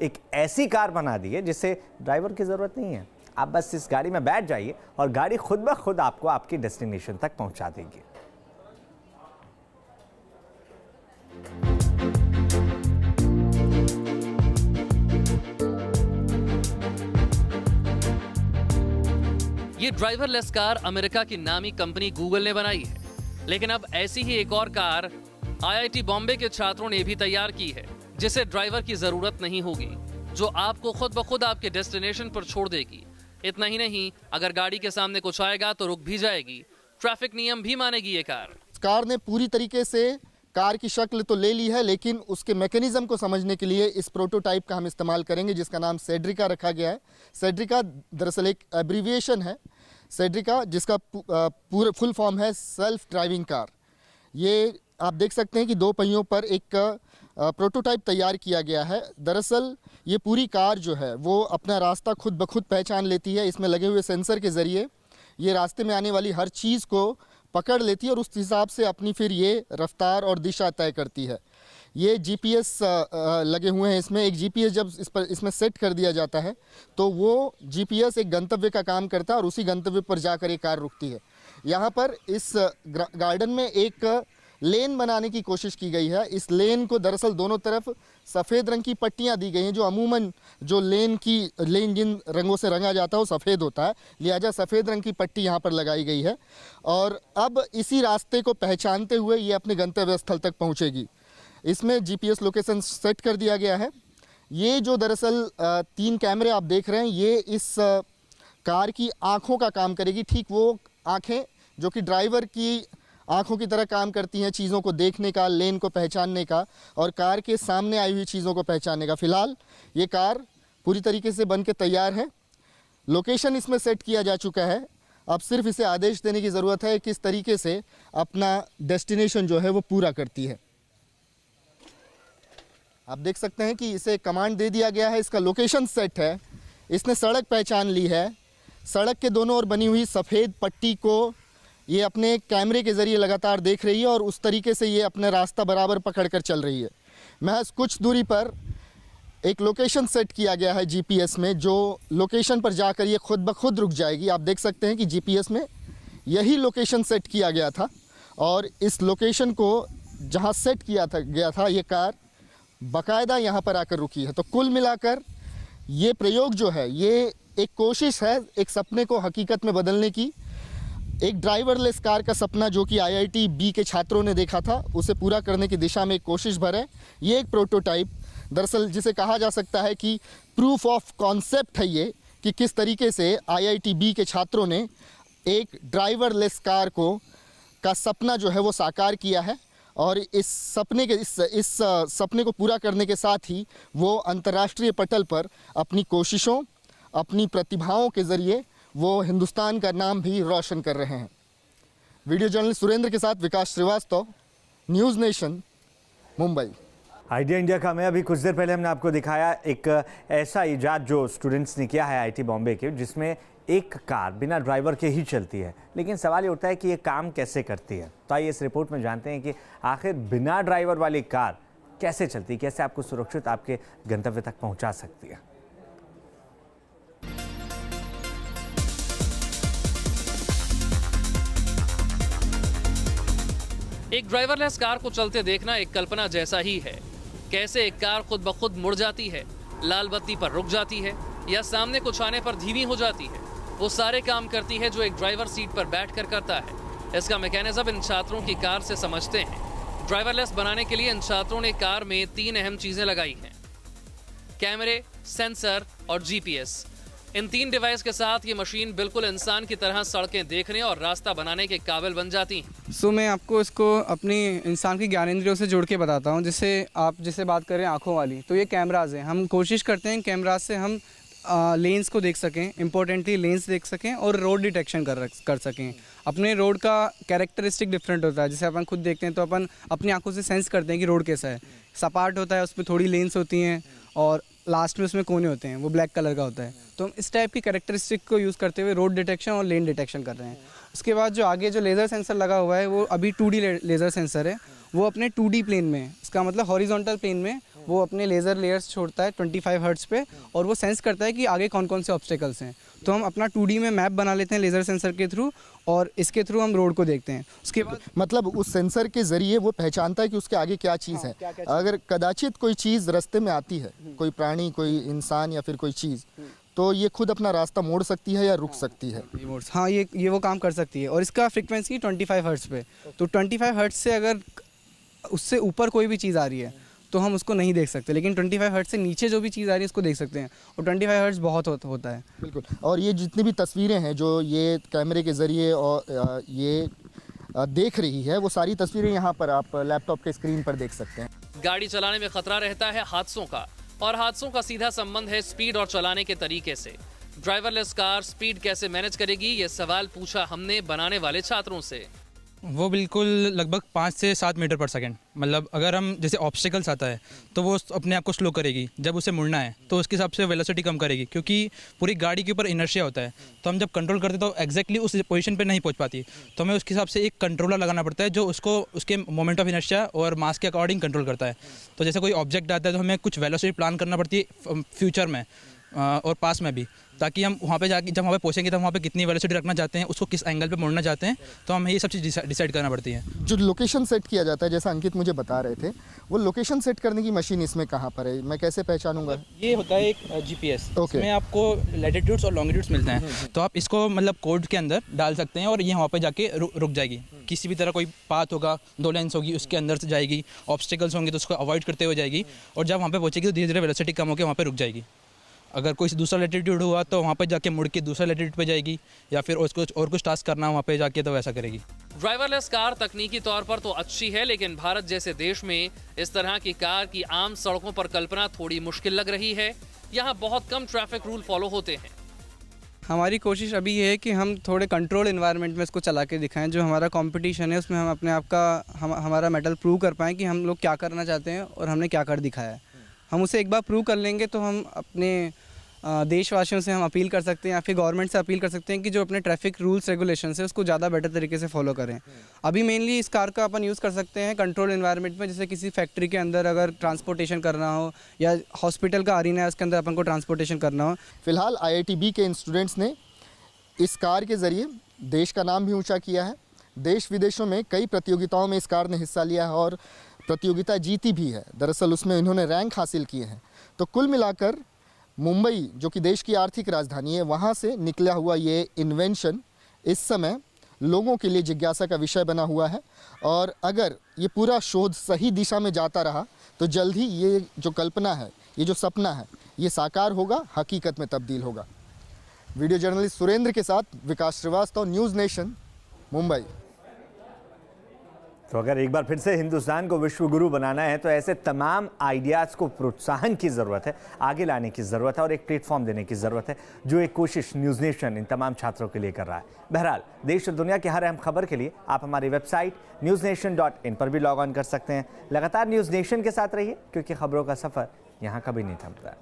एक ऐसी कार बना दी है जिससे ड्राइवर की ज़रूरत नहीं है। आप बस इस गाड़ी में बैठ जाइए और गाड़ी खुद ब खुद आपको आपकी डेस्टिनेशन तक पहुंचा देगी। ये ड्राइवरलेस कार अमेरिका की नामी कंपनी गूगल ने बनाई है, लेकिन अब ऐसी ही एक और कार आईआईटी बॉम्बे के छात्रों ने भी तैयार की है, जिसे ड्राइवर की जरूरत नहीं होगी, जो आपको खुद ब खुद आपके डेस्टिनेशन पर छोड़ देगी। इतना ही नहीं, अगर गाड़ी के सामने कुछ आएगा तो रुक भी जाएगी, ट्रैफिक नियम भी मानेगी ये कार। कार ने पूरी तरीके से कार की शक्ल तो ले ली है, लेकिन उसके मैकेनिज्म को समझने के लिए इस प्रोटोटाइप का हम इस्तेमाल करेंगे, जिसका नाम सेड्रिका रखा गया है। सेड्रिका दरअसल एक एब्रीविएशन है, सेड्रिका जिसका पूरा फुल फॉर्म है सेल्फ ड्राइविंग कार। ये आप देख सकते हैं कि दो पहियों पर एक प्रोटोटाइप तैयार किया गया है। दरअसल ये पूरी कार जो है वो अपना रास्ता खुद ब खुद पहचान लेती है। इसमें लगे हुए सेंसर के ज़रिए ये रास्ते में आने वाली हर चीज़ को पकड़ लेती है और उस हिसाब से अपनी फिर ये रफ्तार और दिशा तय करती है। ये जीपीएस लगे हुए हैं इसमें। एक जीपीएस जब इसमें सेट कर दिया जाता है तो वो जीपीएस एक गंतव्य का काम करता है और उसी गंतव्य पर जाकर ये कार रुकती है। यहाँ पर इस गार्डन में एक लेन बनाने की कोशिश की गई है। इस लेन को दरअसल दोनों तरफ सफ़ेद रंग की पट्टियाँ दी गई हैं, जो अमूमन जो लेन जिन रंगों से रंगा जाता है वो सफ़ेद होता है, लिहाजा सफ़ेद रंग की पट्टी यहाँ पर लगाई गई है। और अब इसी रास्ते को पहचानते हुए ये अपने गंतव्य स्थल तक पहुँचेगी। इसमें जीपीएस लोकेशन सेट कर दिया गया है। ये जो दरअसल 3 कैमरे आप देख रहे हैं, ये इस कार की आँखों का काम करेगी। ठीक वो आँखें जो कि ड्राइवर की आँखों की तरह काम करती हैं, चीज़ों को देखने का, लेन को पहचानने का और कार के सामने आई हुई चीज़ों को पहचानने का। फ़िलहाल ये कार पूरी तरीके से बन के तैयार है। लोकेशन इसमें सेट किया जा चुका है। अब सिर्फ इसे आदेश देने की ज़रूरत है किस तरीके से अपना डेस्टिनेशन जो है वो पूरा करती है। आप देख सकते हैं कि इसे कमांड दे दिया गया है, इसका लोकेशन सेट है, इसने सड़क पहचान ली है। सड़क के दोनों ओर बनी हुई सफ़ेद पट्टी को ये अपने कैमरे के ज़रिए लगातार देख रही है और उस तरीके से ये अपना रास्ता बराबर पकड़कर चल रही है। महज कुछ दूरी पर एक लोकेशन सेट किया गया है जीपीएस में, जो लोकेशन पर जाकर ये खुद ब खुद रुक जाएगी। आप देख सकते हैं कि जीपीएस में यही लोकेशन सेट किया गया था और इस लोकेशन को जहाँ सेट गया था ये कार बाकायदा यहाँ पर आकर रुकी है। तो कुल मिलाकर ये प्रयोग जो है ये एक कोशिश है एक सपने को हकीकत में बदलने की। एक ड्राइवरलेस कार का सपना जो कि आईआईटी बी के छात्रों ने देखा था, उसे पूरा करने की दिशा में एक कोशिश भर है। ये एक प्रोटोटाइप दरअसल जिसे कहा जा सकता है कि प्रूफ ऑफ कॉन्सेप्ट है ये, कि किस तरीके से आईआईटी बी के छात्रों ने एक ड्राइवरलेस कार का सपना जो है वो साकार किया है और इस सपने को पूरा करने के साथ ही वो अंतर्राष्ट्रीय पटल पर अपनी कोशिशों, अपनी प्रतिभाओं के ज़रिए वो हिंदुस्तान का नाम भी रोशन कर रहे हैं। वीडियो जर्नलिस्ट सुरेंद्र के साथ Vikas Srivastava, news nation, Mumbai. Idea India का में अभी कुछ देर पहले हमने आपको दिखाया एक ऐसा इजाद जो स्टूडेंट्स ने किया है आईआईटी बॉम्बे के, जिसमें एक कार बिना ड्राइवर के ही चलती है। लेकिन सवाल ये उठता है कि ये काम कैसे करती है। तो आइए इस रिपोर्ट में जानते हैं कि आखिर बिना ड्राइवर वाली कार कैसे चलती है, कैसे आपको सुरक्षित आपके गंतव्य तक पहुंचा सकती है। एक ड्राइवरलेस कार को चलते देखना एक कल्पना जैसा ही है। कैसे एक कार खुद ब खुद मुड़ जाती है, लाल बत्ती पर रुक जाती है या सामने कुछ आने पर धीमी हो जाती है, वो सारे काम करती है जो एक ड्राइवर सीट पर बैठकर करता है। इसका मैकेनिज्म इन छात्रों की कार से समझते हैं। ड्राइवरलेस बनाने के लिए इन छात्रों ने कार में 3 अहम चीजें लगाई हैं: कैमरे, सेंसर और जीपीएस। इन 3 डिवाइस के साथ ये मशीन बिल्कुल इंसान की तरह सड़कें देखने और रास्ता बनाने के काबिल बन जाती हैं। मैं आपको इसको अपनी इंसान की ज्ञानेंद्रियों से जोड़ के बताता हूँ। जैसे आप जिससे बात कर रहे हैं आँखों वाली, तो ये कैमराज हैं। हम कोशिश करते हैं कैमराज से हम लेंस को देख सकें, इम्पोर्टेंटली लेंस देख सकें और रोड डिटेक्शन कर सकें। अपने रोड का कैरेक्टरिस्टिक डिफरेंट होता है। जैसे अपन खुद देखते हैं तो अपन अपनी आंखों से सेंस करते हैं कि रोड कैसा है। सपाट होता है, उस पर थोड़ी लेंस होती हैं और लास्ट में उसमें कोने होते हैं, वो ब्लैक कलर का होता है। तो हम इस टाइप की कैरेक्टरिस्टिक को यूज़ करते हुए रोड डिटेक्शन और लेन डिटेक्शन कर रहे हैं। उसके बाद जो आगे जो लेज़र सेंसर लगा हुआ है वो अभी 2D लेज़र सेंसर है। वो अपने 2D प्लेन में, इसका मतलब हॉरिजॉन्टल प्लेन में वो अपने लेज़र लेयर्स छोड़ता है 25 हर्ट्ज़ पे, और वो सेंस करता है कि आगे कौन कौन से ऑब्स्टेकल्स हैं। तो हम अपना 2D में मैप बना लेते हैं लेज़र सेंसर के थ्रू, और इसके थ्रू हम रोड को देखते हैं। उसके बाद मतलब उस सेंसर के जरिए वो पहचानता है कि उसके आगे क्या चीज़ है। अगर कदाचित कोई चीज़ रास्ते में आती है, कोई प्राणी, कोई इंसान या फिर कोई चीज़, तो ये खुद अपना रास्ता मोड़ सकती है या रुक सकती है। हाँ, ये वो काम कर सकती है। और इसका फ्रीक्वेंसी 25 हर्ट्ज़ पे, तो 25 हर्ट्ज़ से अगर उससे ऊपर कोई भी चीज़ आ रही है तो हम उसको नहीं देख सकते, लेकिन 25 हर्ट्ज़ से नीचे जो भी चीज़ आ रही है उसको देख सकते हैं, और 25 हर्ट्ज़ बहुत होता है। बिल्कुल। और ये जितनी भी तस्वीरें हैं जो ये कैमरे के ज़रिए और ये देख रही है, वो सारी तस्वीरें यहाँ पर आप लैपटॉप के स्क्रीन पर देख सकते हैं। गाड़ी चलाने में खतरा रहता है हादसों का, और हादसों का सीधा संबंध है स्पीड और चलाने के तरीके से। ड्राइवरलेस कार स्पीड कैसे मैनेज करेगी, ये सवाल पूछा हमने बनाने वाले छात्रों से। वो बिल्कुल लगभग 5 से 7 मीटर पर सेकंड, मतलब अगर हम जैसे ऑब्स्टिकल्स आता है तो वो अपने आप को स्लो करेगी, जब उसे मुड़ना है तो उसके हिसाब से वेलोसिटी कम करेगी, क्योंकि पूरी गाड़ी के ऊपर इनर्शिया होता है। तो हम जब कंट्रोल करते तो एग्जैक्टली उस पोजीशन पे नहीं पहुंच पाती, तो हमें उसके हिसाब से एक कंट्रोलर लगाना पड़ता है जो उसको उसके मोमेंट ऑफ इनर्शिया और मास के अकॉर्डिंग कंट्रोल करता है। तो जैसे कोई ऑब्जेक्ट आता है तो हमें कुछ वेलोसिटी प्लान करना पड़ती है फ्यूचर में और पास में भी, ताकि हम वहाँ पे जाके जब वहाँ पे पहुँचेंगे तो वहाँ पे कितनी वेलोसिटी रखना चाहते हैं, उसको किस एंगल पे मोड़ना चाहते हैं, तो हमें ये सब चीज़ डिसाइड करना पड़ती है। जो लोकेशन सेट किया जाता है, जैसा अंकित मुझे बता रहे थे, वो लोकेशन सेट करने की मशीन इसमें कहाँ पर है, मैं कैसे पहचानूंगा? ये होता है एक GPS, Okay. इसमें आपको लैटिट्यूड्स और लॉन्गिट्यूड्स मिलते हैं, तो आप इसको मतलब कोड के अंदर डाल सकते हैं और ये वहाँ पे जाके रुक जाएगी। किसी भी तरह कोई पाथ होगा, 2 लाइन्स होगी, उसके अंदर से जाएगी, ऑब्स्टिकल्स होंगे तो उसको अवॉइड करते हुए जाएगी, और जब वहाँ पे पहुँचेगी तो धीरे धीरे वेलोसिटी कम होकर वहाँ पे रुक जाएगी। अगर कोई दूसरा लैटिट्यूड हुआ तो वहाँ पे जाके मुड़ के दूसरा लैटिट्यूड पे जाएगी, या फिर उसको और कुछ टास्क करना वहाँ पे जाके तो वैसा करेगी। ड्राइवरलेस कार तकनीकी तौर पर तो अच्छी है, लेकिन भारत जैसे देश में इस तरह की कार की आम सड़कों पर कल्पना थोड़ी मुश्किल लग रही है। यहाँ बहुत कम ट्रैफिक रूल फॉलो होते हैं। हमारी कोशिश अभी ये है कि हम थोड़े कंट्रोल एनवायरनमेंट में इसको चला के दिखाएं। जो हमारा कंपटीशन है उसमें हम अपने आप का हमारा मेटल प्रूव कर पाएँ कि हम लोग क्या करना चाहते हैं और हमने क्या कर दिखाया है। हम उसे एक बार प्रूव कर लेंगे तो हम अपने देशवासियों से हम अपील कर सकते हैं या फिर गवर्नमेंट से अपील कर सकते हैं कि जो अपने ट्रैफिक रूल्स रेगुलेशन है उसको ज़्यादा बेटर तरीके से फॉलो करें। अभी मेनली इस कार का अपन यूज़ कर सकते हैं कंट्रोल एनवायरनमेंट में, जैसे किसी फैक्ट्री के अंदर अगर ट्रांसपोर्टेशन करना हो, या हॉस्पिटल का अरीना है उसके अंदर अपन को ट्रांसपोर्टेशन करना हो। फिलहाल IITB के स्टूडेंट्स ने इस कार के ज़रिए देश का नाम भी ऊँचा किया है। देश विदेशों में कई प्रतियोगिताओं में इस कार ने हिस्सा लिया है और प्रतियोगिता जीती भी है। दरअसल उसमें इन्होंने रैंक हासिल किए हैं। तो कुल मिलाकर मुंबई, जो कि देश की आर्थिक राजधानी है, वहाँ से निकला हुआ ये इन्वेंशन इस समय लोगों के लिए जिज्ञासा का विषय बना हुआ है, और अगर ये पूरा शोध सही दिशा में जाता रहा तो जल्द ही ये जो कल्पना है, ये जो सपना है, ये साकार होगा, हकीकत में तब्दील होगा। वीडियो जर्नलिस्ट सुरेंद्र के साथ विकास श्रीवास्तव, न्यूज़ नेशन, मुंबई। तो अगर एक बार फिर से हिंदुस्तान को विश्व गुरु बनाना है तो ऐसे तमाम आइडियाज़ को प्रोत्साहन की ज़रूरत है, आगे लाने की ज़रूरत है और एक प्लेटफॉर्म देने की ज़रूरत है, जो एक कोशिश न्यूज़ नेशन इन तमाम छात्रों के लिए कर रहा है। बहरहाल, देश और दुनिया की हर अहम खबर के लिए आप हमारी वेबसाइट newsnation.in पर भी लॉग ऑन कर सकते हैं। लगातार न्यूज़ नेशन के साथ रहिए, क्योंकि खबरों का सफ़र यहाँ कभी नहीं थमता।